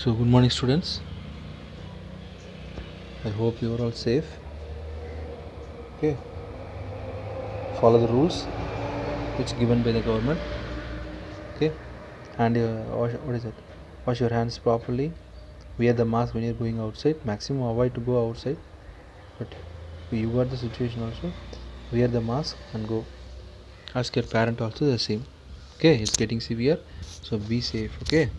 So, good morning, students. I hope you are all safe. Okay, follow the rules which given by the government. Okay, and what is it? Wash your hands properly. Wear the mask when you're going outside. Maximum avoid to go outside. But if you got the situation also, wear the mask and go. Ask your parent also the same. Okay, it's getting severe, so be safe. Okay.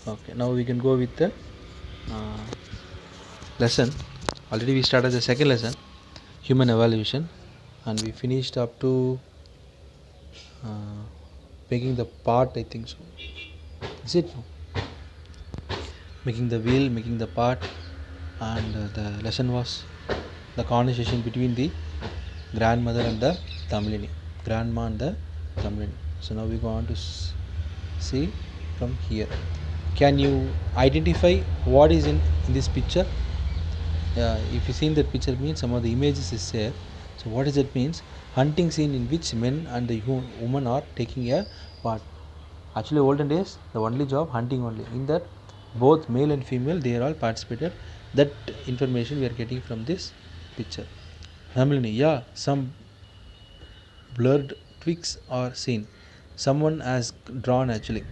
Okay. Now we can go with the uh, lesson. Already we started the second lesson, human evaluation, and we finished up to uh, making the part. I think so. Is it making the wheel, making the part, and the lesson was the conversation between the grandmother and the Tamilini, grandma and the Tamilini. So now we go on to see from here. Can you identify what is in this picture? If you seen that picture means some of the images is there. So what does it means? Hunting scene in which men and the woman are taking a part. Actually, olden days the only job hunting only. In that, both male and female they are all participated. That information we are getting from this picture. Hamilini, yeah, some blurred twigs are seen. Someone has drawn actually.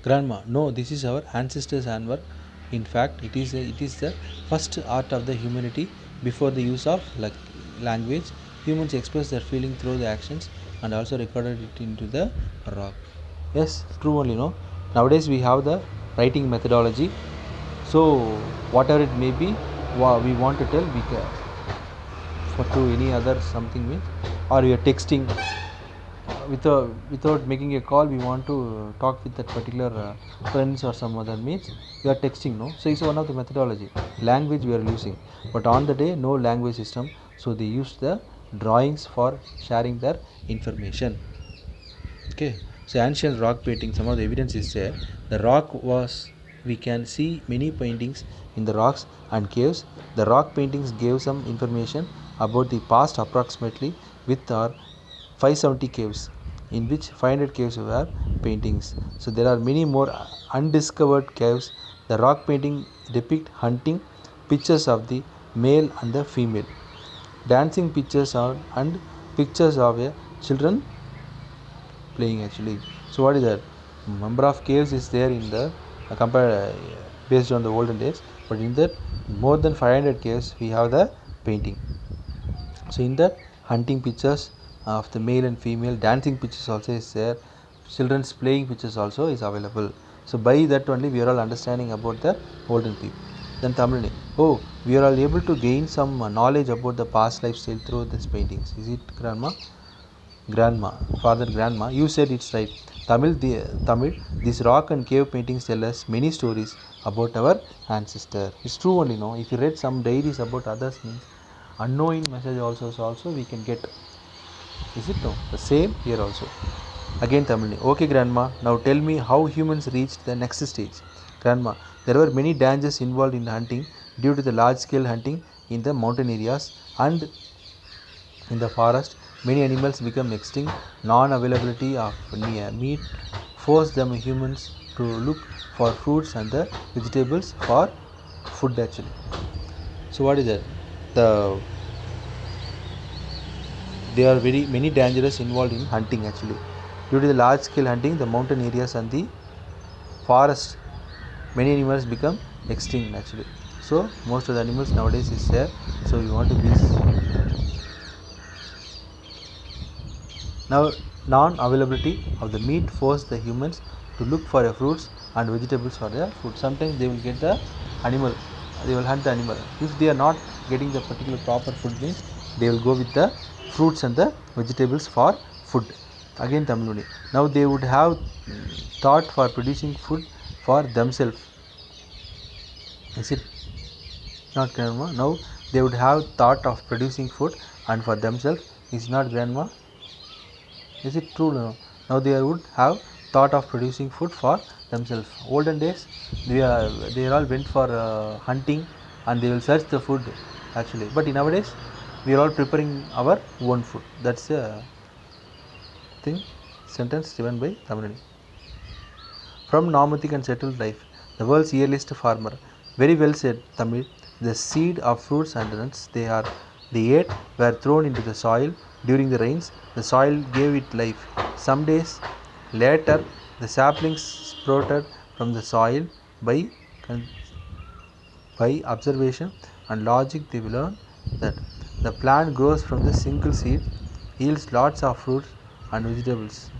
Grandma, no, this is our ancestors' handwork. In fact, it is the first art of the humanity. Before the use of language, humans express their feeling through the actions and also recorded it into the rock. Yes, true only. No, nowadays we have the writing methodology. So whatever it may be, we want to tell we can for to any other something means, or you are texting without making a call we want to talk with that particular friends or some other means we are texting, no, so it's one of the methodology language we are using, but on the day no language system, so they use the drawings for sharing their information. Okay, so ancient rock painting, some of the evidence is there. The rock was, we can see many paintings in the rocks and caves. The rock paintings gave some information about the past approximately with our 570 caves, in which 500 caves were paintings. So there are many more undiscovered caves. The rock painting depict hunting pictures of the male and the female, dancing pictures are and pictures of a children playing actually. So what is that? Number of caves is there in the compare based on the olden days, but in that more than 500 caves we have the painting. So in that hunting pictures of the male and female, dancing pictures also is there, children's playing pictures also is available. So by that only we are all understanding about the olden people. Then Tamil name. Oh, we are all able to gain some knowledge about the past lifestyle through these paintings. Is it, grandma? Grandma, father, grandma, you said it's right. Tamil, these rock and cave paintings tell us many stories about our ancestor. It's true only, no. If you read some diaries about others, means unknowing message also we can get. Is it no? The same here also. Again Tamil. Okay, grandma. Now tell me how humans reached the next stage. Grandma, there were many dangers involved in hunting due to the large-scale hunting in the mountain areas and in the forest. Many animals become extinct. Non-availability of meat forced them humans to look for fruits and the vegetables for food actually. So what is that? The There are very many dangers involved in hunting actually. Due to the large scale hunting, the mountain areas and the forest, many animals become extinct actually. So most of the animals nowadays is there. So we want to be now non-availability of the meat forced the humans to look for the fruits and vegetables for their food. Sometimes they will get the animal, they will hunt the animal. If they are not getting the particular proper food means they will go with the fruits and the vegetables for food. Again Tamiluni. Now they would have thought for producing food for themselves. Is it not, grandma? Now they would have thought of producing food and for themselves. Is not, grandma? Is it true now? Now they would have thought of producing food for themselves. Olden days, they all went for hunting and they will search the food actually. But nowadays, we are all preparing our own food. That's a thing sentence given by Tamil. from nomadic and settled life. The world's earliest farmer. Very well said, Tamil. The seed of fruits and nuts they ate were thrown into the soil during the rains. The soil gave it life. Some days later, the saplings sprouted from the soil by observation and logic. They will learn that the plant grows from the single seed, yields lots of fruits and vegetables.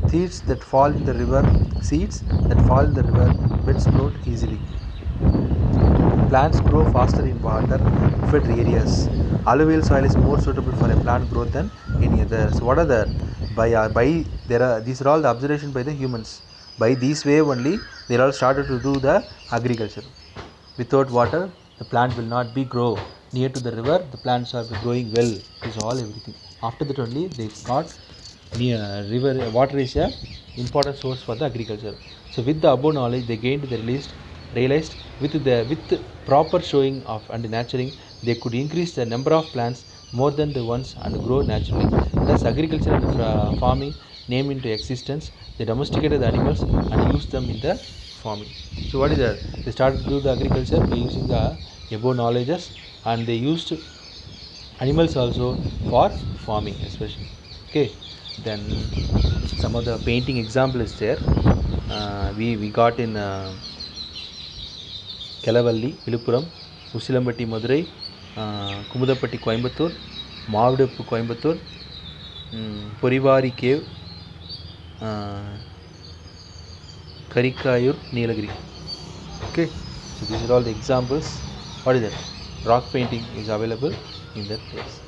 Seeds that fall in the river bed sprout easily. Plants grow faster in water fed areas. Alluvial soil is more suitable for a plant growth than any other. So what are the by there are these are all the observation by the humans. By this way only they all started to do the agriculture. Without water the plant will not be grow. Near to the river the plants are growing well. This is all everything. After that only they got near river water is a important source for the agriculture. So with the above knowledge they gained the realized with proper showing of and nurturing they could increase the number of plants more than the ones and grow naturally. Thus agriculture and farming name into existence. They domesticated the animals and used them in the farming. So what is that? They started to do the agriculture by using the above knowledges and they used animals also for farming especially. Okay, then some of the painting example is there. We got in Kelavalli, Viluppuram, Usilambatti, Madurai, Kumudapatti, Coimbatore, Mavudappu, Coimbatore, Porivari Cave, Karikayur, Nilagiri. Okay, so these are all the examples. What is that? Rock painting is available in that place.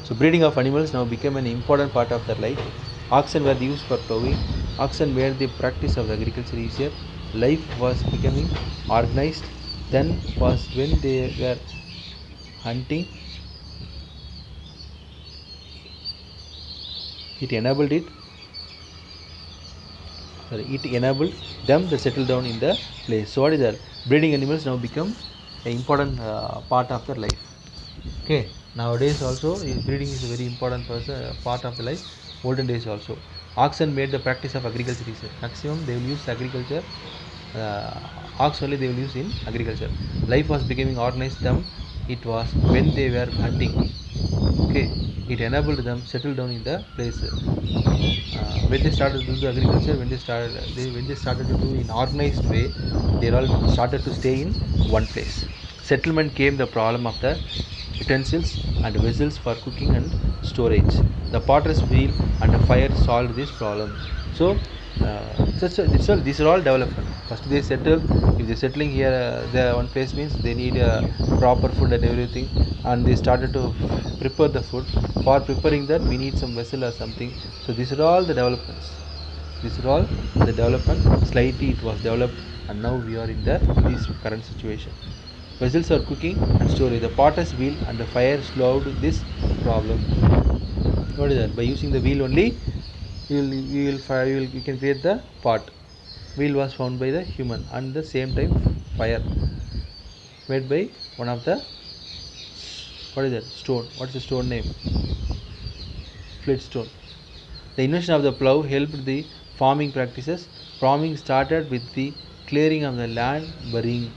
So breeding of animals now became an important part of their life. Oxen were used for plowing. Oxen made the practice of agriculture easier. Life was becoming organized. Then was when they were hunting. It enabled them to settle down in the place. So what is that? Breeding animals now become an important part of their life. Okay, nowadays also breeding is a very important part of the life. Olden days also oxen made the practice of agriculture easier. Maximum they will use agriculture, ox only they will use in agriculture. Life was becoming organized them. It was when they were hunting. Okay, it enabled them settle down in the place. When they started to do the agriculture, when they started to do in organized way, they all started to stay in one place. Settlement came the problem of the utensils and vessels for cooking and storage. The potter's wheel and the fire solved this problem. So these are all development. First they settle. If they're settling here, the one place means they need proper food and everything, and they started to prepare the food. For preparing that, we need some vessel or something. So these are all the developments. These are all the development. Slightly it was developed, and now we are in this current situation. Vessels are cooking and storage. The potter's wheel and the fire solved this problem. What is that? By using the wheel only, you can create the pot. Wheel was found by the human, and the same time fire made by one of the what is that stone? What is the stone name? Flintstone. The invention of the plough helped the farming practices. Farming started with the clearing of the land, burying.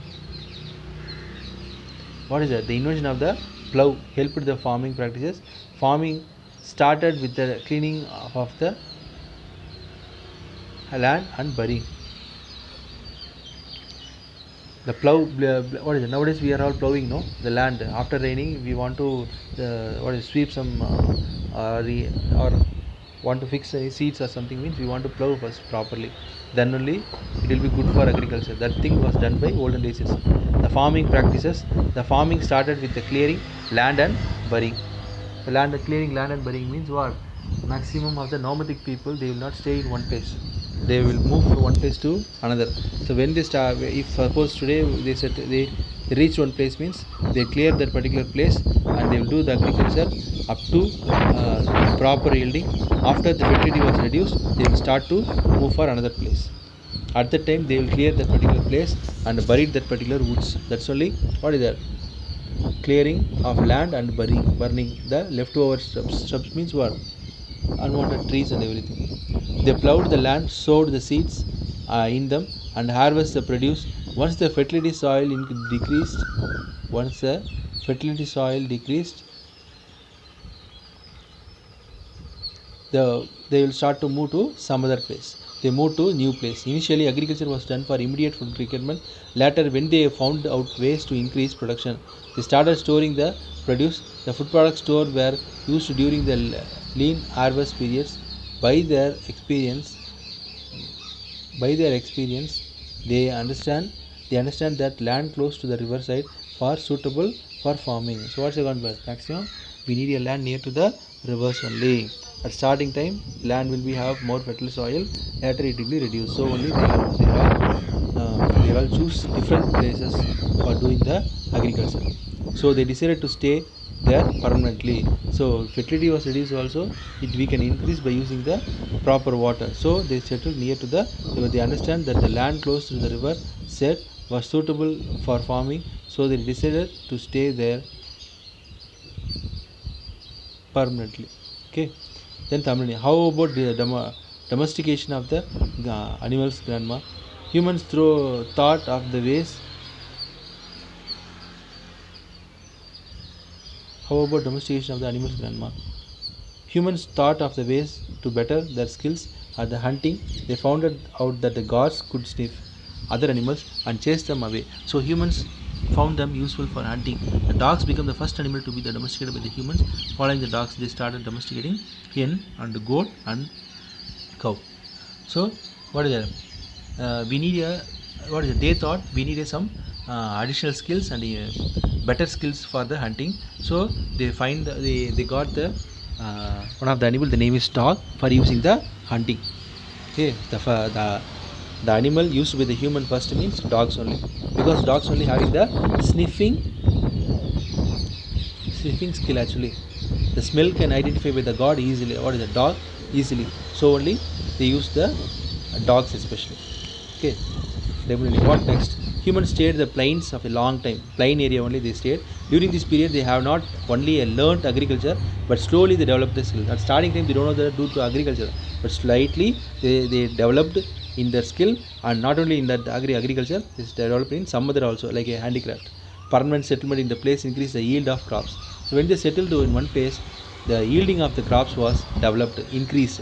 What is that? The invention of the plough helped the farming practices. Farming started with the cleaning of the land and burying. The plough, what is it? Nowadays we are all plowing, no? The land after raining, we want to sweep some or want to fix any seeds or something, means we want to plow first properly. Then only it will be good for agriculture. That thing was done by olden days. The farming practices. The farming started with the clearing land and burying. The clearing land and burying means what? Maximum of the nomadic people, they will not stay in one place. They will move from one place to another. So when they start, if suppose today they reach one place, means they clear that particular place and they will do the agriculture up to proper yielding. After the fertility was reduced, they will start to move for another place. At that time they will clear that particular place and bury that particular woods. That's only what is that? Clearing of land and burning the leftover shrubs means what? Unwanted trees and everything. They plowed the land, sowed the seeds, in them and harvest the produce. Once the fertility soil decreased, once the fertility soil decreased, they will start to move to some other place. They move to new place. Initially agriculture was done for immediate food requirement. Later, when they found out ways to increase production, they started storing the produce. The food products stored were used during the lean harvest periods. By their experience, they understand that land close to the riverside far suitable for farming. So what's the converse? Maximum we need a land near to the rivers only. At starting time, land will be have more fertile soil. Later it will be reduced. So only they will choose different places for doing the agriculture. So they decided to stay there permanently. So fertility was reduced also. We can increase by using the proper water. So they settled near to the river. They understand that the land close to the river set was suitable for farming. So they decided to stay there permanently. Okay. Then Tamil. How about the domestication of the animals, grandma? Humans through thought of the ways. How about domestication of the animals, grandma? Humans thought of the ways to better their skills at the hunting. They found out that the gods could sniff other animals and chase them away. So humans found them useful for hunting. The dogs became the first animal to be domesticated by the humans. Following the dogs, they started domesticating hen and goat and cow. So what is that? We need a what is it? They thought we needed some additional skills and better skills for the hunting. So they got the one of the animal. The name is dog for using the hunting. Okay, the animal used by the human first means dogs only, because dogs only having the sniffing skill actually. The smell can identify by the god easily. What is the dog? Easily. So only they use the dogs especially. Okay. Definitely. What next? Humans stayed the plains of a long time. Plain area only they stayed. During this period, they have not only learnt agriculture, but slowly they developed the skill. At starting time, they don't know the due to agriculture, but slightly they developed in their skill, and not only in that agriculture, they developed in some other also like a handicraft. Permanent settlement in the place increased the yield of crops. So when they settled in one place, the yielding of the crops was developed, increased.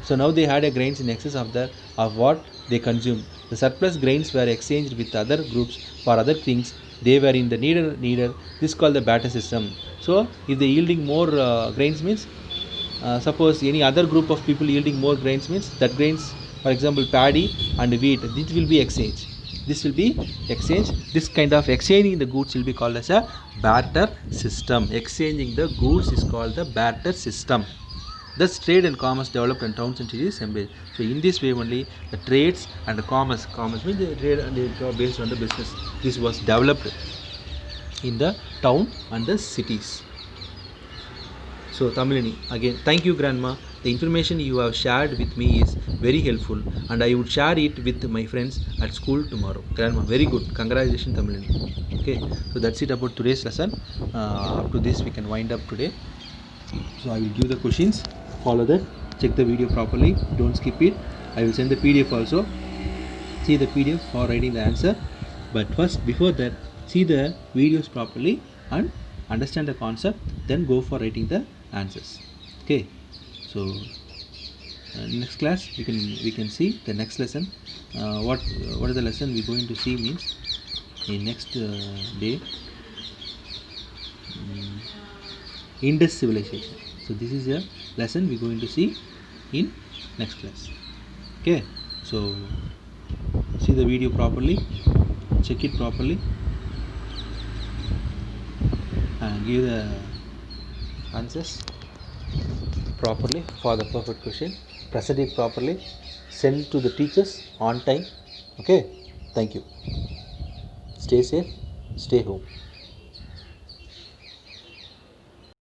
So now they had a grains in excess of what they consumed. The surplus grains were exchanged with other groups for other things they were in the needer. This is called the barter system. So if they yielding more grains means, suppose any other group of people yielding more grains means that grains, for example paddy and wheat, this will be exchanged. This kind of exchanging the goods will be called as a barter system. Exchanging the goods is called the barter system. Thus, trade and commerce developed in towns and cities. So, in this way only the trades and the commerce means the trade and the job based on the business. This was developed in the town and the cities. So, Tamilini, again, thank you, grandma. The information you have shared with me is very helpful, and I would share it with my friends at school tomorrow. Grandma, very good. Congratulations, Tamilini. Okay, so that's it about today's lesson. Up to this, we can wind up today. So, I will give the questions. Follow that. Check the video properly. Don't skip it. I will send the PDF also. See the PDF for writing the answer. But first, before that, see the videos properly and understand the concept. Then go for writing the answers. Okay. So next class we can see the next lesson. What is the lesson we're going to see means in next day. Indus civilization. So this is a lesson we're going to see in next class. Okay, so see the video properly, check it properly, and give the answers properly for the perfect question. Present it properly, send to the teachers on time. Okay, thank you. Stay safe, stay home.